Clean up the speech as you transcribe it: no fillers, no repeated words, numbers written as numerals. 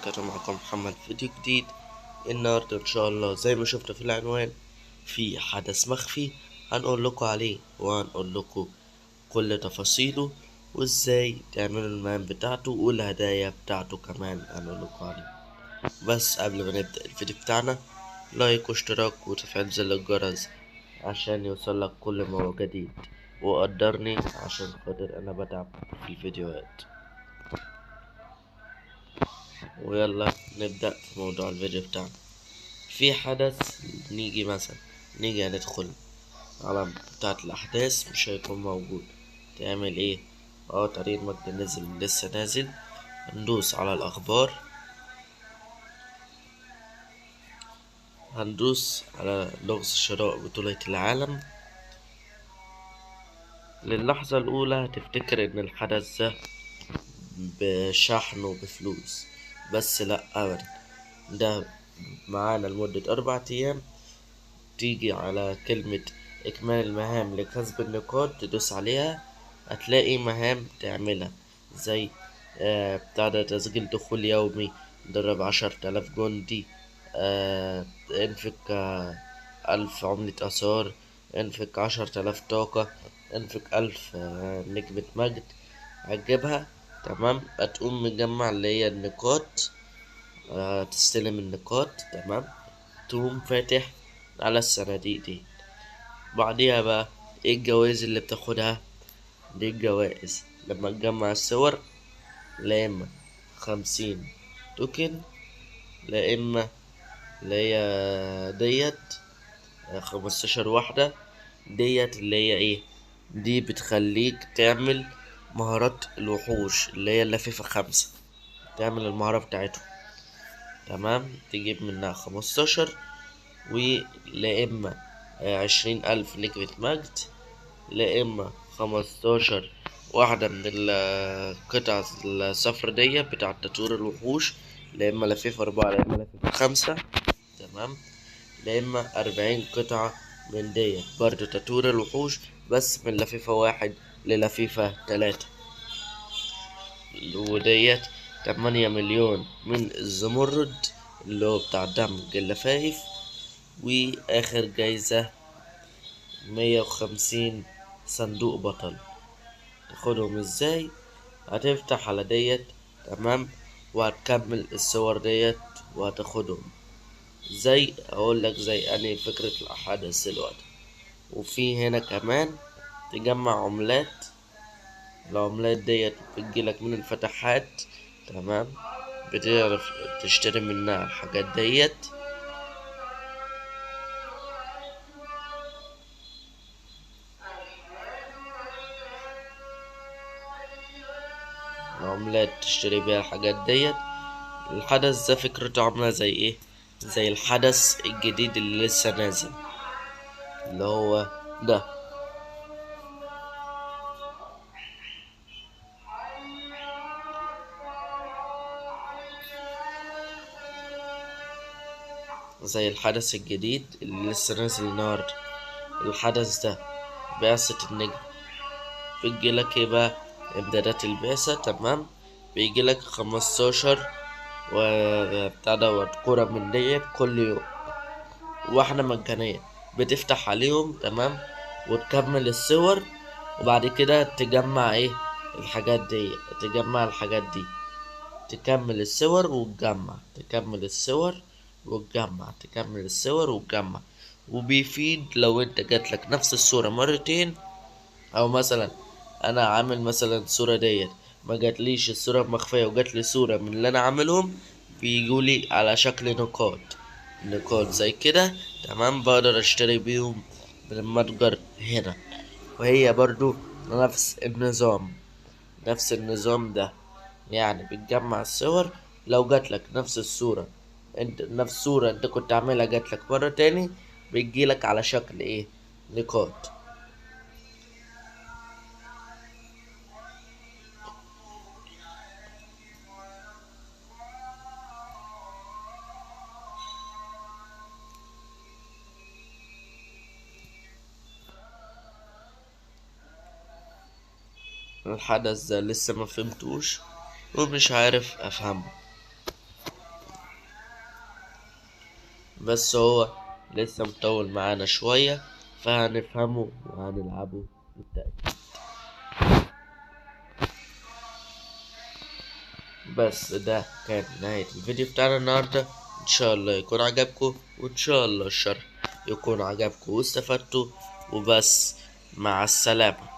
وبركاته. معكم محمد فيديو جديد. النهاردة ان شاء الله زي ما شفتوا في العنوان في حدث مخفي هنقول لكم عليه، وهنقول لكم كل تفاصيله وازاي تعملوا المهام بتاعته والهدايا بتاعته كمان هنقول لكم عليه. بس قبل ما نبدأ الفيديو بتاعنا، لايك واشتراك وتفعيل زر الجرس عشان يوصلك كل ما هو جديد، وقدرني عشان خاطر انا بتعب في الفيديوهات. ويلا نبدأ في موضوع الفيديو بتاعنا. في حدث نيجي ندخل على بتاعة الأحداث مش هيكون موجود. تعمل ايه؟ طريق المجد لسه نازل. هندوس على الأخبار، هندوس على لغز شراء بطولة العالم. للحظة الأولى هتفتكر إن الحدث ده بشحن وبفلوس، بس لأ أبدا، ده معانا لمدة 4 أيام. تيجي على كلمة إكمال المهام لكسب النقاط، تدوس عليها هتلاقي مهام تعملها زي بتاع ده تسجيل دخول يومي، درب 10,000 جندي، انفق 1000 عملة آثار، انفق 10,000 طاقة، انفق 1000 نجمة مجد. هتجيبها تمام، هتقوم مجمع اللي هي النقاط، تستلم النقاط تمام، تقوم فاتح على الصناديق دي. بعديها بقى ايه الجوائز اللي بتاخدها؟ دي الجوائز لما تجمع الصور، لا اما 50 توكن، لا اما اللي هي ديت 15 واحدة. ديت اللي هي ايه؟ دي بتخليك تعمل مهارات الوحوش اللي هي اللفيفة 5، تعمل المهارة بتاعتهم تمام. تجيب منها 15 ولا اما 20,000 نجمة مجد، لا اما 15 واحدة من القطع الصفر دي بتاع تطوير الوحوش، لا اما لفيفة 4 لا اما لفيفة 5 تمام، لا اما 40 قطعة من ديت برضو تطوير الوحوش بس من لفيفة 1 للفيفة 3. وديت 8 مليون من الزمرد اللي هو بتاع دمج اللفايف. واخر جايزة 150 صندوق بطل. تاخدهم ازاي؟ هتفتح على ديت تمام، وهتكمل الصور ديت وهتاخدهم. زي اقولك زي اني فكرة الحدث دلوقتي. وفي هنا كمان تجمع عملات، العملات ديت بتجيلك من الفتحات تمام، بتعرف تشتري منها الحاجات ديت. العملات تشتري بيها الحاجات ديت. الحدث ده فكرته عاملة زي ايه؟ زي الحدث الجديد اللي لسه نازل اللي هو ده. زي الحدث الجديد اللي لسه نازل النهاردة. الحدث ده بعثة النجم، بيجيلك ايه بقى؟ امدادات البعثة تمام. بيجيلك 15 وبتاع دوت كورة من ديت كل يوم، واحدة مجانية بتفتح عليهم تمام، وتكمل الصور. وبعد كده تجمع ايه؟ الحاجات دي، تجمع الحاجات دي، تكمل الصور وتجمع، تكمل الصور وتجمع، تكمل الصور وتجمع. وبيفيد لو انت جاتلك نفس الصورة مرتين، او مثلا انا عامل مثلا الصورة ديت ما جاتليش الصورة المخفية وجاتلي صورة من اللي انا عاملهم، بيجولي على شكل نقاط، نقاط زي كده تمام، بقدر اشتري بيهم من المتجر هنا. وهي برضو نفس النظام، نفس النظام ده، يعني بتجمع الصور. لو جاتلك نفس الصورة، انت نفس الصورة انت كنت عاملها جاتلك مرة تاني، بتجيلك على شكل ايه؟ نقاط. الحدث ده لسه ما فهمتوش ومش عارف افهمه. بس هو لسه مطول معانا شوية، فهنفهمه وهنلعبه بالتأكيد. بس ده كان نهاية الفيديو بتاعنا النهاردة. ان شاء الله يكون عجبكم، وان شاء الله الشرح يكون عجبكم واستفدتوا. وبس، مع السلامة.